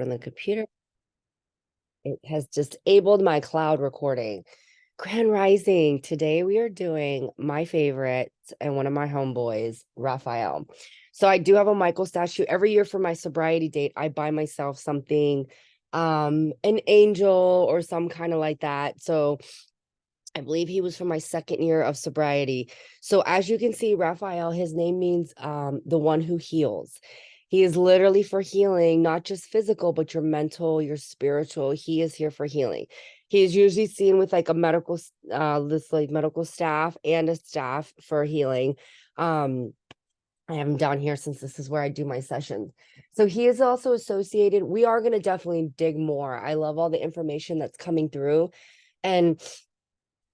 on the computer. It has disabled my cloud recording. Grand Rising. Today we are doing my favorite and one of my homeboys, Raphael. So I do have a Michael statue. Every year for my sobriety date, I buy myself something, an angel or some kind of like that. So I believe he was from my second year of sobriety. So as you can see, Raphael, his name means the one who heals. He is literally for healing, not just physical, but your mental, your spiritual. He is here for healing. He is usually seen with like a medical, this like medical staff and a staff for healing. I have him down here since this is where I do my sessions. So he is also associated. We are going to definitely dig more. I love all the information that's coming through. And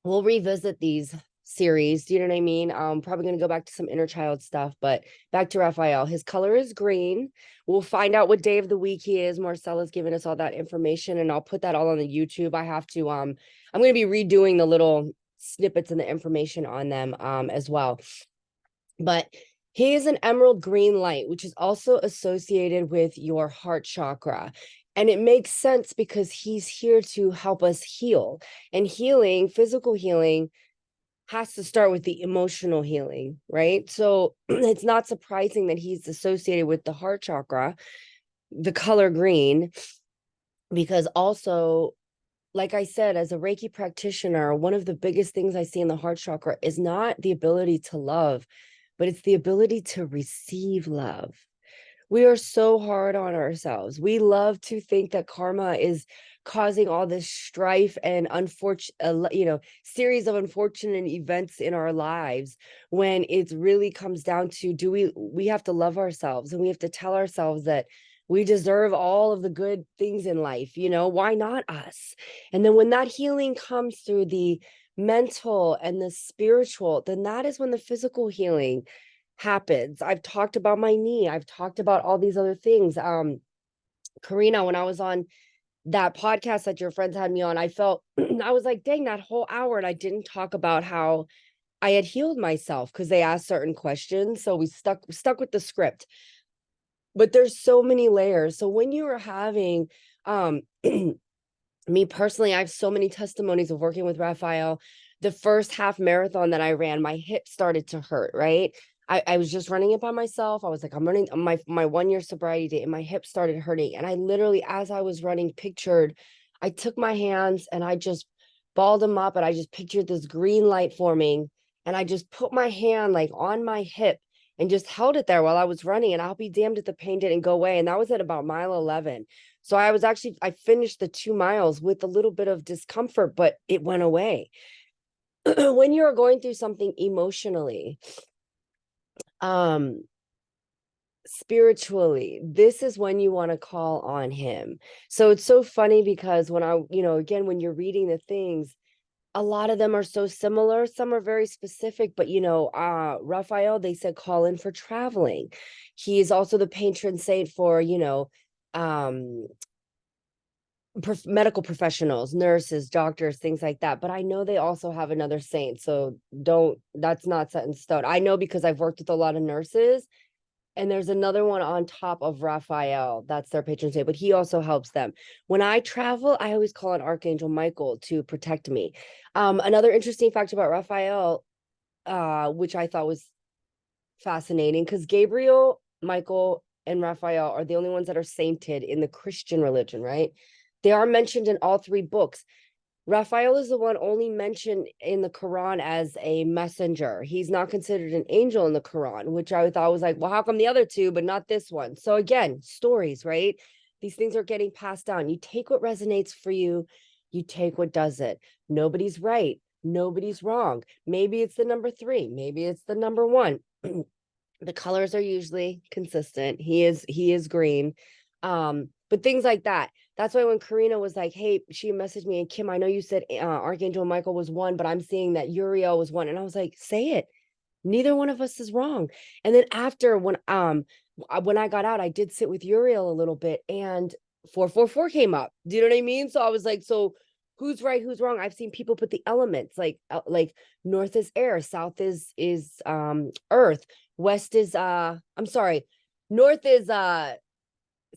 we'll revisit these series. Do you know what I mean? Probably going to go back to some inner child stuff, but back to Raphael. His color is green. We'll find out what day of the week he is. Marcella's giving us all that information, and I'll put that all on the YouTube. I have to, I'm going to be redoing the little snippets and the information on them as well. But he is an emerald green light, which is also associated with your heart chakra. And it makes sense because he's here to help us heal. And healing, physical healing, has to start with the emotional healing, right? So it's not surprising that he's associated with the heart chakra, the color green, because also, like I said, as a Reiki practitioner, one of the biggest things I see in the heart chakra is not the ability to love, but it's the ability to receive love. We are so hard on ourselves. We love to think that karma is causing all this strife and series of unfortunate events in our lives, when it really comes down to, we have to love ourselves, and we have to tell ourselves that we deserve all of the good things in life. Why not us? And then when that healing comes through the mental and the spiritual, then that is when the physical healing happens. I've talked about my knee. I've talked about all these other things. Karina, when I was on that podcast that your friends had me on, I felt, I was like, dang, that whole hour, and I didn't talk about how I had healed myself because they asked certain questions. So we stuck with the script. But there's so many layers. So when you are having, me personally, I have so many testimonies of working with Raphael. The first half marathon that I ran, my hip started to hurt, right? I was just running it by myself. I was like, I'm running my 1 year sobriety date, and my hip started hurting. And I literally, as I was running, I took my hands and I just balled them up, and I just pictured this green light forming. And I just put my hand like on my hip and just held it there while I was running. And I'll be damned if the pain didn't go away. And that was at about mile 11. So I finished the 2 miles with a little bit of discomfort, but it went away. When you're going through something emotionally, spiritually, this is when you want to call on him. So it's so funny because when again, when you're reading the things, a lot of them are so similar. Some are very specific, but Raphael, they said call in for traveling. He is also the patron saint for, medical professionals, nurses, doctors, things like that. But I know they also have another saint. So that's not set in stone. I know because I've worked with a lot of nurses, and there's another one on top of Raphael. That's their patron saint, but he also helps them. When I travel, I always call on Archangel Michael to protect me. Another interesting fact about Raphael, which I thought was fascinating, because Gabriel, Michael, and Raphael are the only ones that are sainted in the Christian religion, right? They are mentioned in all 3 books. Raphael is the one only mentioned in the Quran as a messenger. He's not considered an angel in the Quran, which I thought was like, well, how come the other 2, but not this one? So again, stories, right? These things are getting passed down. You take what resonates for you. You take what doesn't. Nobody's right. Nobody's wrong. Maybe it's the number 3. Maybe it's the number 1. The colors are usually consistent. He is green. But things like that. That's why when Karina was like, hey, she messaged me, and Kim, I know you said Archangel Michael was 1, but I'm seeing that Uriel was 1. And I was like, say it. Neither one of us is wrong. And then after, when I got out, I did sit with Uriel a little bit, and 444 came up. Do you know what I mean? So I was like, so who's right, who's wrong? I've seen people put the elements like north is air, south is earth, west is north is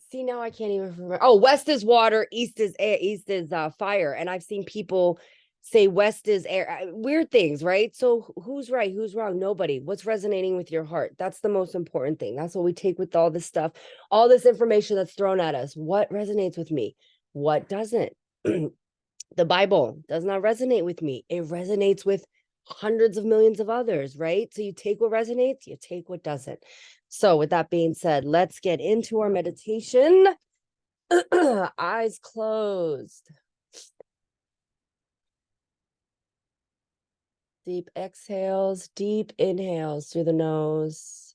See, now I can't even remember. Oh, west is water, east is air, east is fire. And I've seen people say west is air. Weird things, right? So who's right? Who's wrong? Nobody. What's resonating with your heart? That's the most important thing. That's what we take with all this stuff, all this information that's thrown at us. What resonates with me? What doesn't? The Bible does not resonate with me. It resonates with hundreds of millions of others, right? So you take what resonates, you take what doesn't. So with that being said, let's get into our meditation. Eyes closed. Deep exhales, deep inhales through the nose.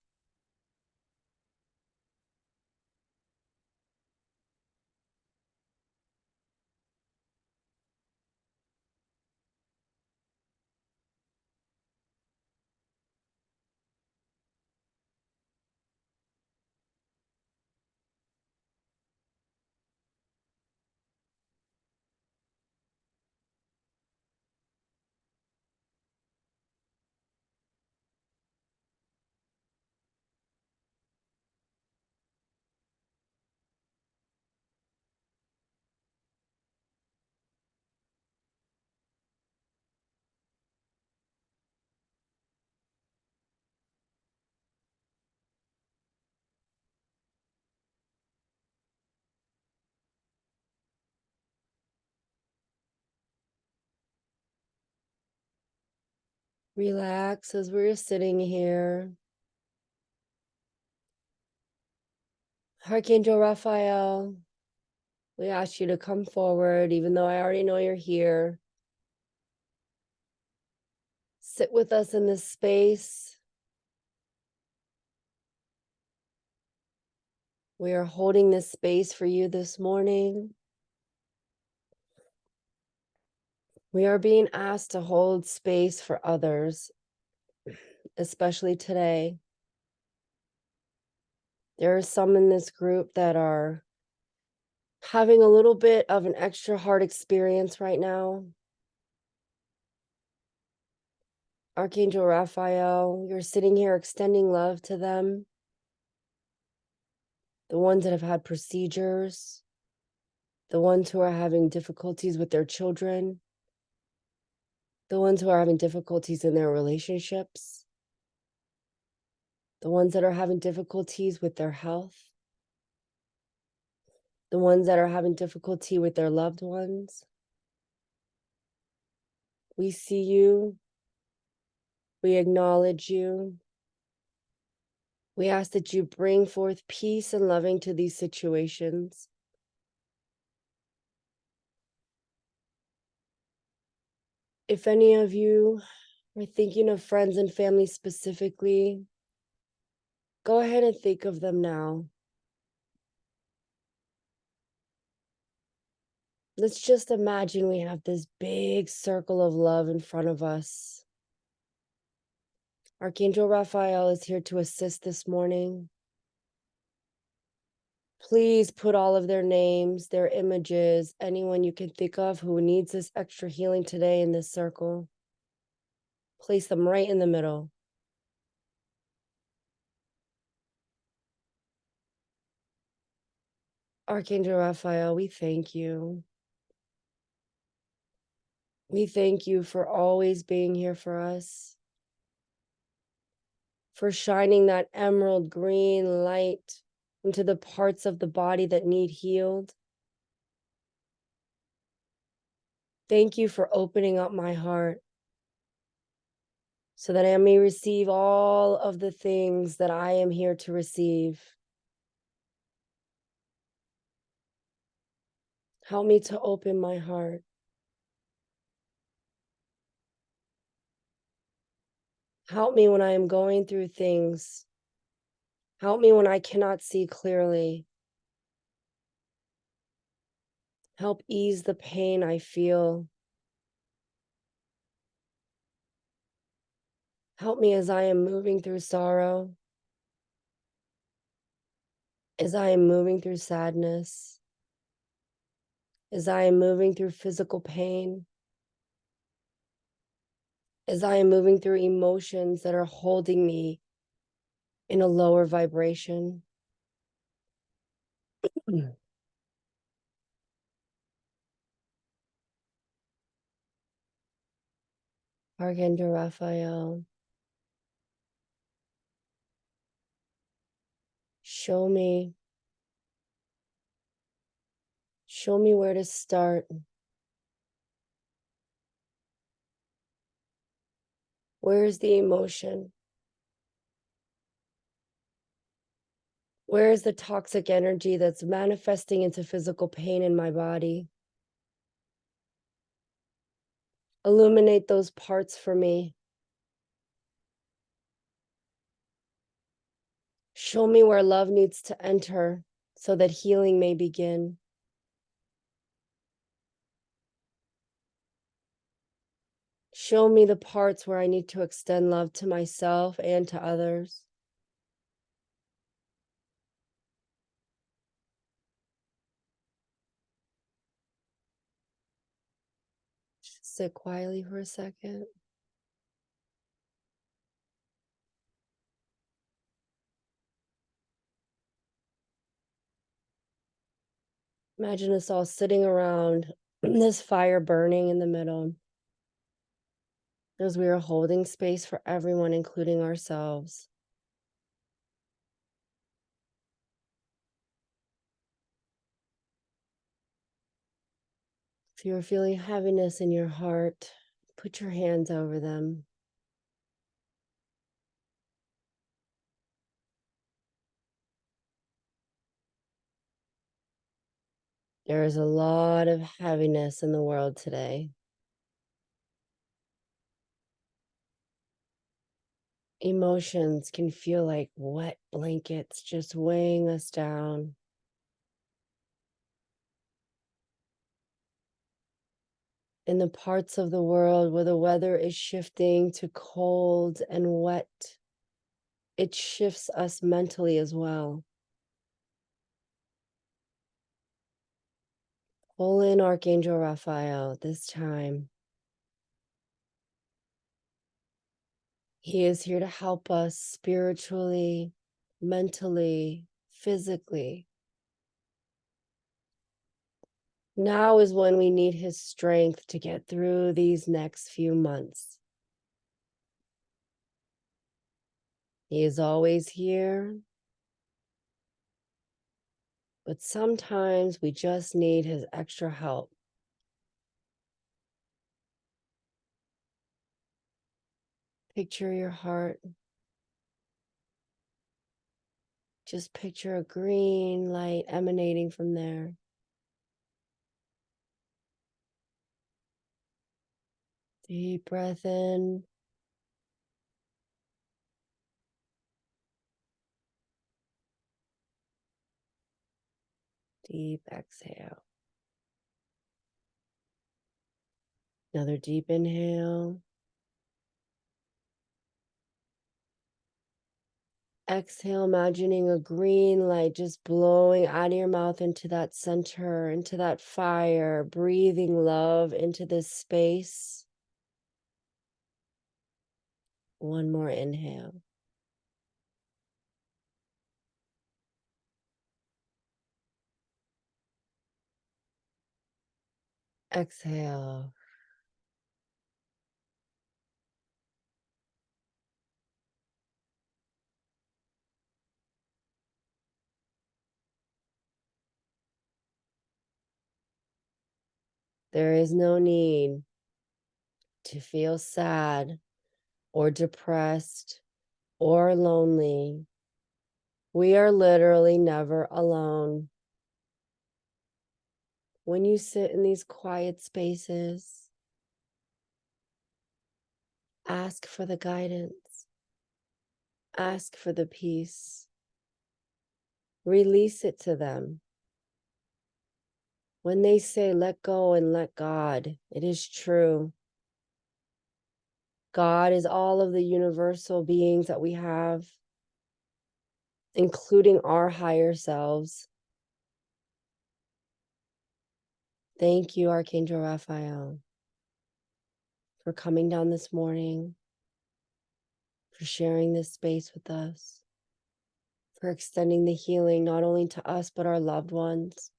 Relax as we're sitting here. Archangel Raphael, we ask you to come forward, even though I already know you're here. Sit with us in this space. We are holding this space for you this morning. We are being asked to hold space for others, especially today. There are some in this group that are having a little bit of an extra hard experience right now. Archangel Raphael, you're sitting here extending love to them. The ones that have had procedures, the ones who are having difficulties with their children, the ones who are having difficulties in their relationships, the ones that are having difficulties with their health, the ones that are having difficulty with their loved ones. We see you. We acknowledge you. We ask that you bring forth peace and loving to these situations. If any of you are thinking of friends and family specifically, go ahead and think of them now. Let's just imagine we have this big circle of love in front of us. Archangel Raphael is here to assist this morning. Please put all of their names, their images, anyone you can think of who needs this extra healing today in this circle. Place them right in the middle. Archangel Raphael, we thank you. We thank you for always being here for us, for shining that emerald green light into the parts of the body that need healed. Thank you for opening up my heart so that I may receive all of the things that I am here to receive. Help me to open my heart. Help me when I am going through things. Help me when I cannot see clearly. Help ease the pain I feel. Help me as I am moving through sorrow, as I am moving through sadness, as I am moving through physical pain, as I am moving through emotions that are holding me in a lower vibration. Archangel Raphael, show me where to start. Where is the emotion? Where is the toxic energy that's manifesting into physical pain in my body? Illuminate those parts for me. Show me where love needs to enter so that healing may begin. Show me the parts where I need to extend love to myself and to others. Just sit quietly for a second. Imagine us all sitting around this fire burning in the middle, as we are holding space for everyone, including ourselves. If you're feeling heaviness in your heart, put your hands over them. There is a lot of heaviness in the world today. Emotions can feel like wet blankets just weighing us down. In the parts of the world where the weather is shifting to cold and wet, it shifts us mentally as well. Pull in Archangel Raphael this time. He is here to help us spiritually, mentally, physically. Now is when we need his strength to get through these next few months. He is always here, but sometimes we just need his extra help. Picture your heart. Just picture a green light emanating from there. Deep breath in. Deep exhale. Another deep inhale. Exhale, imagining a green light just blowing out of your mouth into that center, into that fire, breathing love into this space. One more inhale. Exhale. There is no need to feel sad or depressed or lonely. We are literally never alone. When you sit in these quiet spaces, ask for the guidance, ask for the peace, release it to them. When they say, let go and let God, it is true. God is all of the universal beings that we have, including our higher selves. Thank you, Archangel Raphael, for coming down this morning, for sharing this space with us, for extending the healing, not only to us, but our loved ones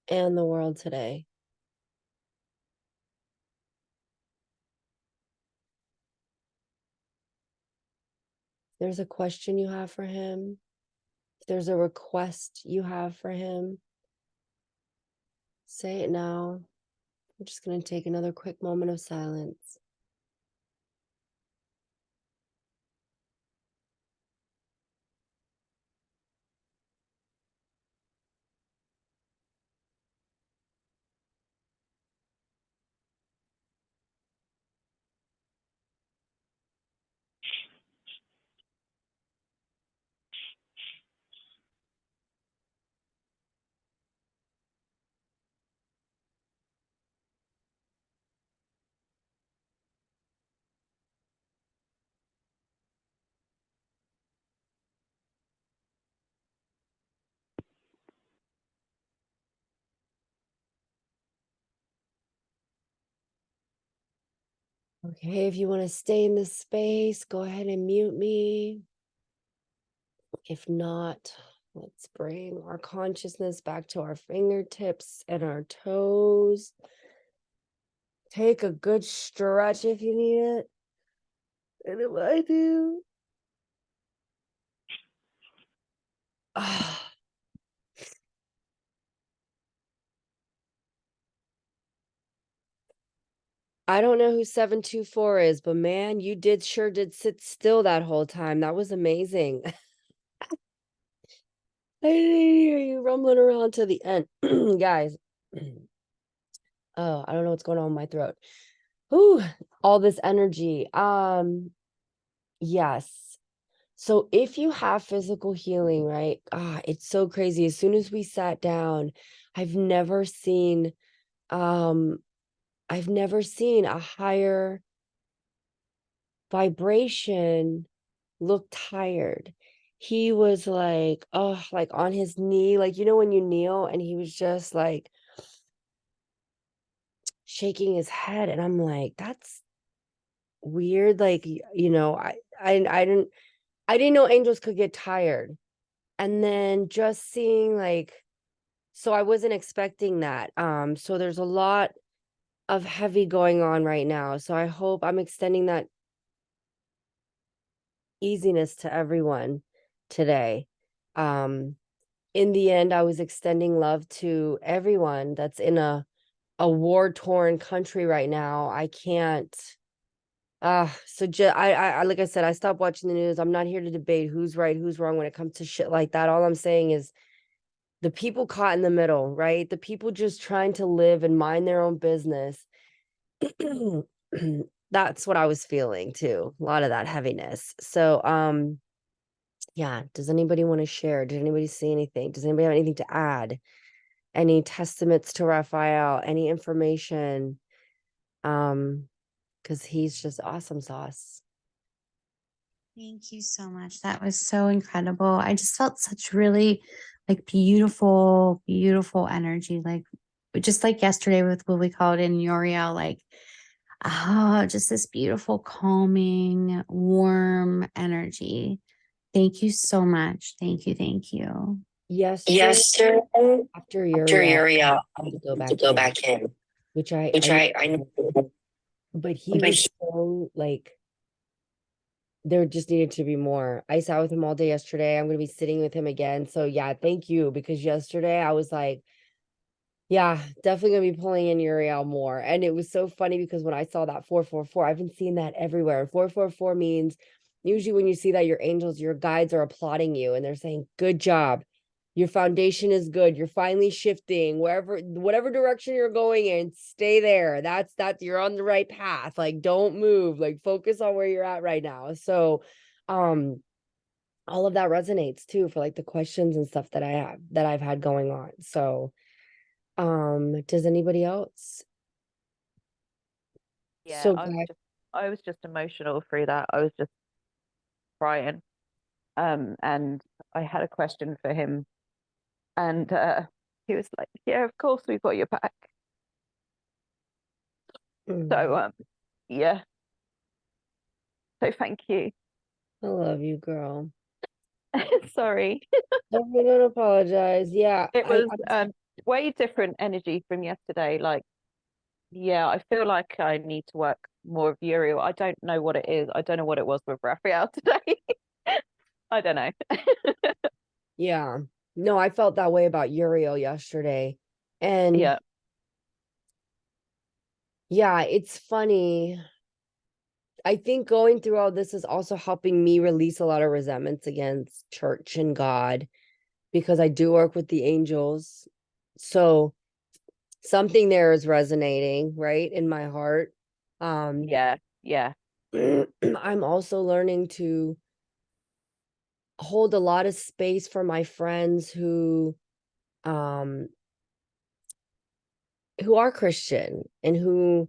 and the world today. If there's a question you have for him, if there's a request you have for him, say it now. I'm just going to take another quick moment of silence. Okay, if you want to stay in this space, go ahead and mute me. If not, let's bring our consciousness back to our fingertips and our toes. Take a good stretch if you need it. And if I do. I don't know who 724 is, but man, you sure did sit still that whole time. That was amazing. I didn't hear you rumbling around to the end. Guys. Oh, I don't know what's going on with my throat. Ooh, all this energy. Yes. So if you have physical healing, right? It's so crazy. As soon as we sat down, I've never seen a higher vibration look tired. He was like, oh, like on his knee, like, you know, when you kneel, and he was just like shaking his head. And I'm like, that's weird. Like, you know, I didn't know angels could get tired. And then just seeing like, so I wasn't expecting that. So there's a lot of heavy going on right now. So I hope I'm extending that easiness to everyone today. In the end, I was extending love to everyone that's in a war-torn country right now. I can't. I like I said, I stopped watching the news. I'm not here to debate who's right, who's wrong when it comes to shit like that. All I'm saying is the people caught in the middle, right? The people just trying to live and mind their own business. That's what I was feeling too. A lot of that heaviness. So, yeah. Does anybody want to share? Did anybody see anything? Does anybody have anything to add? Any testaments to Raphael? Any information? Because he's just awesome sauce. Thank you so much. That was so incredible. I just felt such really like beautiful, beautiful energy. Like just like yesterday with what we called in uriel, like just this beautiful, calming, warm energy. Thank you so much. Thank you. Thank you. Yesterday, Yesterday, after after uriel, uriel, I had to go I had to back go in, back in, which which I I know. but he But was so like, there just needed to be more. I sat with him all day yesterday. I'm going to be sitting with him again. So yeah, thank you. Because yesterday I was like, yeah, definitely gonna be pulling in Uriel more. And it was so funny because when I saw that 444, I've been seeing that everywhere. And 444 means usually when you see that, your angels, your guides are applauding you and they're saying, good job. Your foundation is good. You're finally shifting whatever direction you're going in, stay there. That's you're on the right path. Like, don't move, like focus on where you're at right now. So all of that resonates too for like the questions and stuff that I've had going on. So does anybody else? Yeah, So I was just emotional through that. I was just crying. And I had a question for him, and he was like, "Yeah, of course we've got your back." So yeah. So thank you. I love you, girl. Sorry. Don't apologize. Yeah, It was way different energy from yesterday. Like, yeah, I feel like I need to work more of Uriel. I don't know what it is. I don't know what it was with Raphael today. I don't know. yeah. No, I felt that way about Uriel yesterday. And Yeah. yeah, it's funny. I think going through all this is also helping me release a lot of resentments against church and God, because I do work with the angels. So something there is resonating, right, in my heart. Yeah. Yeah. I'm also learning to hold a lot of space for my friends who are Christian and who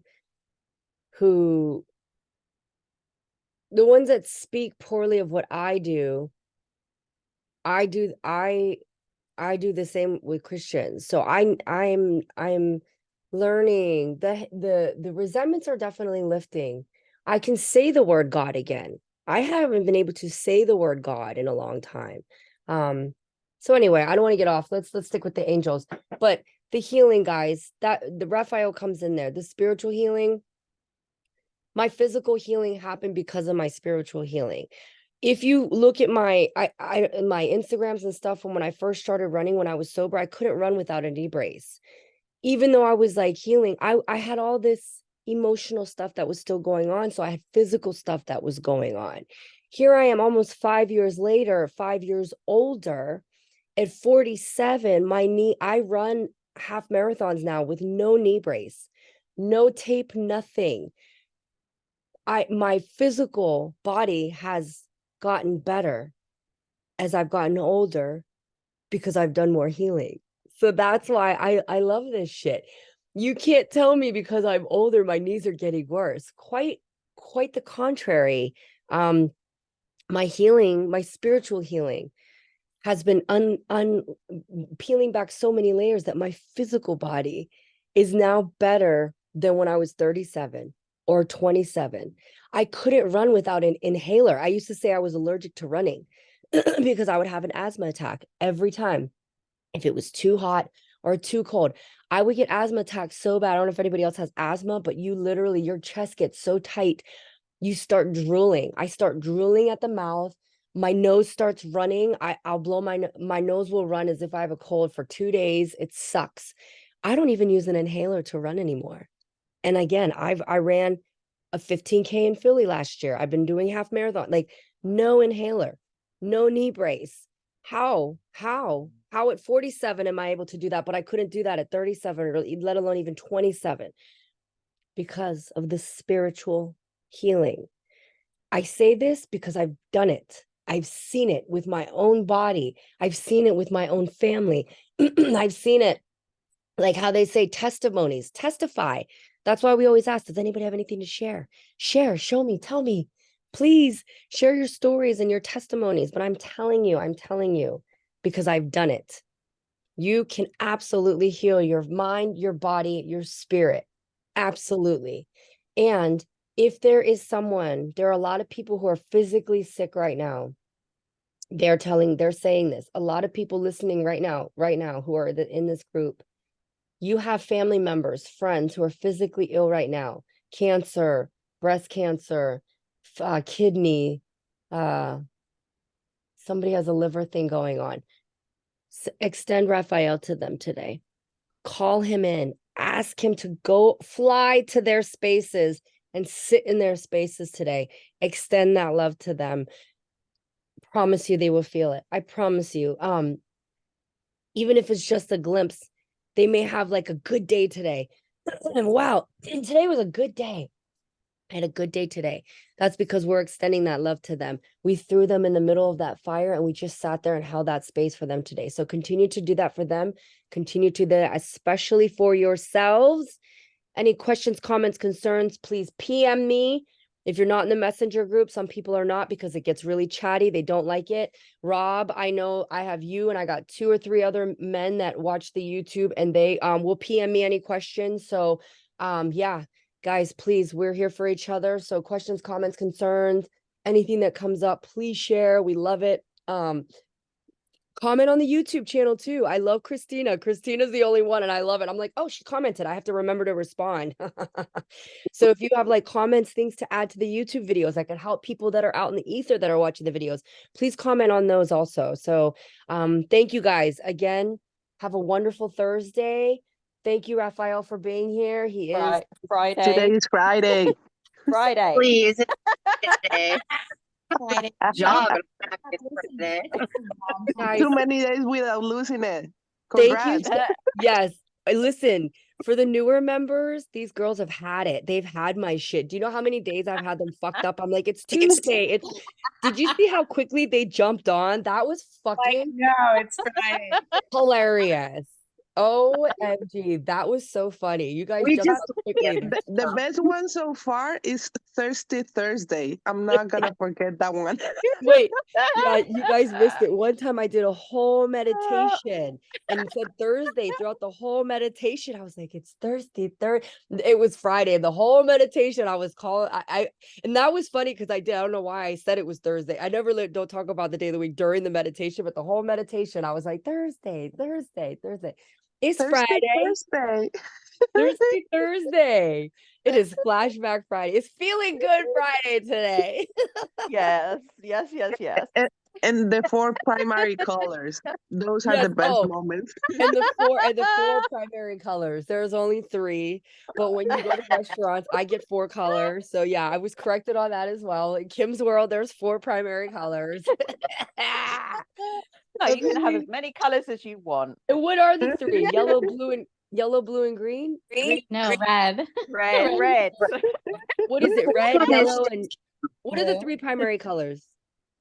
the ones that speak poorly of what I do. I do the same with Christians. So I'm learning the resentments are definitely lifting. I can say the word God again. I haven't been able to say the word God in a long time. So anyway, I don't want to get off. Let's stick with the angels. But the healing, guys, that the Raphael comes in there. The spiritual healing. My physical healing happened because of my spiritual healing. If you look at my my Instagrams and stuff from when I first started running when I was sober, I couldn't run without a knee brace. Even though I was like healing, I had all this emotional stuff that was still going on. So I had physical stuff that was going on. Here I am almost 5 years later, 5 years older. At 47, I run half marathons now with no knee brace, no tape, nothing. My physical body has gotten better as I've gotten older because I've done more healing. So that's why I love this shit. You can't tell me because I'm older my knees are getting worse. Quite the contrary. My healing, my spiritual healing has been peeling back so many layers that my physical body is now better than when I was 37 or 27. I couldn't run without an inhaler. I used to say I was allergic to running because I would have an asthma attack every time. If it was too hot or too cold, I would get asthma attacks so bad. I don't know if anybody else has asthma, but you literally, your chest gets so tight, you start drooling. I start drooling at the mouth. My nose starts running. I'll blow my nose will run as if I have a cold for 2 days. It sucks. I don't even use an inhaler to run anymore. And again, I ran a 15K in Philly last year. I've been doing half marathon, like no inhaler, no knee brace. How at 47 am I able to do that? But I couldn't do that at 37, or let alone even 27, because of the spiritual healing. I say this because I've done it. I've seen it with my own body. I've seen it with my own family. I've seen it, like how they say testimonies, testify. That's why we always ask, does anybody have anything to share? Share, show me, tell me. Please share your stories and your testimonies. But I'm telling you, because I've done it. You can absolutely heal your mind, your body, your spirit. Absolutely. And if there is someone, there are a lot of people who are physically sick right now. They're saying this. A lot of people listening right now who are in this group, you have family members, friends who are physically ill right now. Cancer, breast cancer, kidney, somebody has a liver thing going on. Extend Raphael to them today. Call him in, ask him to go fly to their spaces and sit in their spaces today. Extend that love to them. Promise you they will feel it. I promise you. Even if it's just a glimpse, they may have like a good day today. And wow, today was a good day. I had a good day today. That's because we're extending that love to them. We threw them in the middle of that fire and we just sat there and held that space for them today. So continue to do that for them. Continue to do that, especially for yourselves. Any questions, comments, concerns, please PM me. If you're not in the messenger group, some people are not because it gets really chatty. They don't like it. Rob, I know I have you and I got 2 or 3 other men that watch the YouTube and they will PM me any questions. So yeah, guys, please, we're here for each other. So questions, comments, concerns, anything that comes up, please share. We love it. Comment on the YouTube channel too. I love Christina. Christina's the only one and I love it. I'm like, oh, she commented. I have to remember to respond. So if you have like comments, things to add to the YouTube videos that could help people that are out in the ether that are watching the videos, please comment on those also. So thank you guys again. Have a wonderful Thursday. Thank you, Raphael, for being here. He is Friday. Today is Friday. Friday. Please. Friday. Job. Guys, Too many days without losing it. thank Congrats. you. Yes. Listen, for the newer members, these girls have had it. They've had my shit. Do you know how many days I've had them fucked up? I'm like, it's Tuesday. Did you see how quickly they jumped on? That was fucking No, it's Friday. hilarious. OMG. That was so funny. You guys We jumped just- so quickly. The best one so far is Thirsty Thursday. I'm not gonna forget that one. Wait, yeah, you guys missed it. One time I did a whole meditation and it said Thursday throughout the whole meditation. I was like, it's Thursday, it was Friday. The whole meditation I was calling and that was funny because I don't know why I said it was Thursday. I never don't talk about the day of the week during the meditation, but the whole meditation I was like, Thursday. It's Thursday, Friday. Thursday. Thursday. It is Flashback Friday. It's feeling good Friday today. Yes. And the 4 primary colors. Those are Yes, the best oh. moments. And the four primary colors. There's only 3, but when you go to restaurants, I get 4 colors. So yeah, I was corrected on that as well. In Kim's world, there's 4 primary colors. No, you can have as many colors as you want. And what are the 3? Yellow, blue, and green? No, red. Red. What is it? Red, yellow, and what are the 3 primary colors?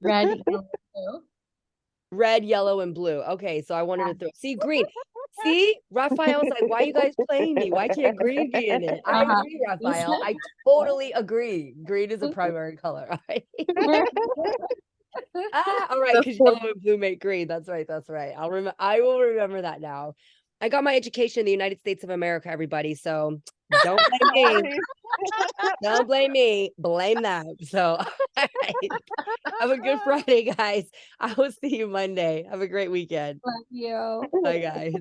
Red, yellow, blue. Red, yellow, and blue. Okay, so I wanted to throw. See, green. See, Raphael's like, why you guys playing me? Why can't green be in it? I agree, Raphael. I totally agree. Green is a primary color. All right. All right, because yellow and blue make green. That's right. I will remember that now. I got my education in the United States of America, everybody. So don't blame me. Don't blame me. Blame them. So all right. Have a good Friday, guys. I will see you Monday. Have a great weekend. Love you. Bye, guys.